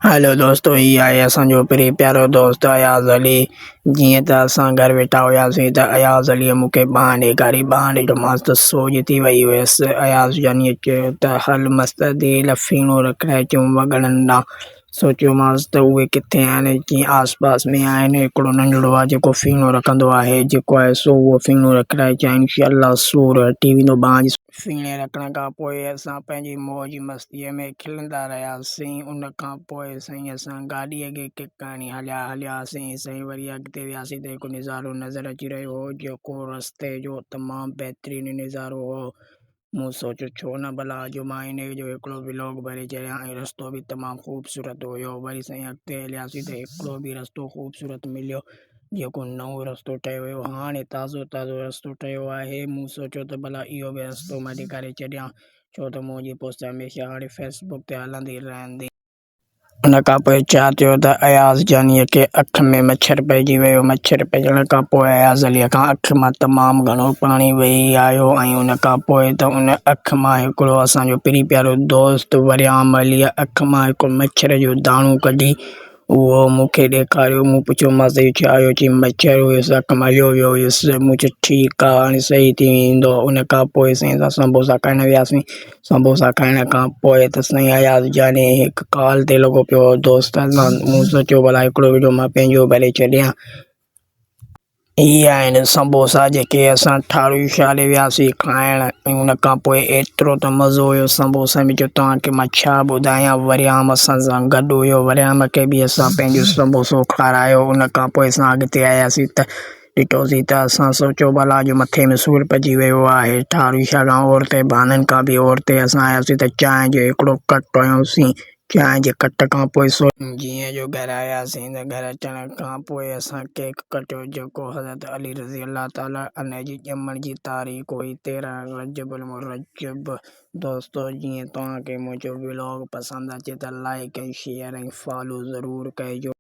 Hello दोस्तों, ही आहे असांजो प्रिय प्यारो दोस्त अयाज़ अली। जीअं त असां घर वेठा हुआसीं त अयाज़ अलीअ मूंखे ॿांह ॾेखारी। ॿांह ॾिठोमांसि त सोॼ थी वई हुयसि। अयाज़ जानीअ चयो त हल मस्तु दिल फीणो रखिणाए अचूं वॻड़नि ॾांहुं। सोचियोमांसि त उहे किथे आहिनि, जीअं आस पास में आहिनि। हिकिड़ो नंढिड़ो आहे जेको फीणो रखंदो आहे, जेको आहे सो उहो फीणो रखाए अचां। इंशाअल्लाह सूरु हटी वेंदो ॿांह फीणे रखण खां पोइ। असां पंहिंजी मौज मस्तीअ में खिलंदा रहियासीं। उन खां पोइ साईं असां गाॾीअ खे किक करणी हलियासीं साईं। वरी अॻिते वियासीं त हिकु नज़ारो नज़र अची रहियो हो, जेको रस्ते जो तमामु बहितरीनु नज़ारो हो। मूं सोचियो छो न भला अॼु मां इन जो हिकिड़ो व्लॉग भरे छॾियां। ऐं रस्तो बि तमामु ख़ूबसूरत हुयो। वरी साईं अॻिते हलियासीं त हिकिड़ो बि रस्तो ख़ूबसूरत मिलियो, जेको नओं रस्तो ठहियो हुयो। हाणे ताज़ो ताज़ो रस्तो ठहियो आहे। मूं सोचियो त भला इहो बि रस्तो मां ॾेखारे छॾियां, छो त मुंहिंजी पोस्ट हमेशह हाणे फेसबुक ते हलंदी रहंदी। उन खां पोइ छा थियो त अयाज़ जानीअ खे अख में मच्छर पइजी वियो। मच्छर पइजण खां पोइ अयाज़ अलीअ खां अख मां तमामु घणो पाणी वही आयो। ऐं उन खां पोइ त उन अख मां हिकिड़ो असांजो प्रिय प्यारो दोस्त वरियाम अलीअ अख मां हिकिड़ो मच्छर जो दाणो कढी उहो मूंखे ॾेखारियो। मूं पुछियोमांसि छा हुयो? चई मच्छर हुयुसि, अख मां हलियो वियो हुयुसि। मूं चयो ठीकु आहे, हाणे सही थी वेंदो। उन खां पोइ साईं असां समोसा खाइण वियासीं। समोसा खाइण खां पोइ त साईं अयाज़ जानी हिकु कॉल ते लॻो पियो दोस्त सां। मूं सोचियो भला हिकिड़ो वीडियो मां पंहिंजो भरे छॾियां। इहे आहिनि समोसा जेके असां ठारूई शाले वियासीं खाइण। ऐं उन खां पोइ एतिरो त मज़ो हुयो समोसे में, जो तव्हांखे मां छा ॿुधायां। वरियाम असां सां गॾु हुयो। वरियाम खे बि असां पंहिंजो समोसो खारायो। उन खां पोइ असां अॻिते आयासीं त ॾिठोसीं त असां सोचियो भला अॼु मथे में सूरु पइजी वियो आहे। ठारूई शाह खां ओर बाननि खां बि ओर ते असां आयासीं त चांहि जो हिकिड़ो कट हुयोसीं। चांहि जे कट खां पोइ जीअं जो घर आयासीं त घर अचण खां पोइ असां केक कटियो, जेको हज़रत अली रज़ी अल्लाह ताला अन जी ॼमण जी तारीख़ हुई 13 रजबुल मुरज्जब। दोस्तो, जीअं तव्हांखे मुंहिंजो व्लॉग पसंदि अचे त लाइक ऐं शेयर ऐं फॉलो ज़रूरु कजो।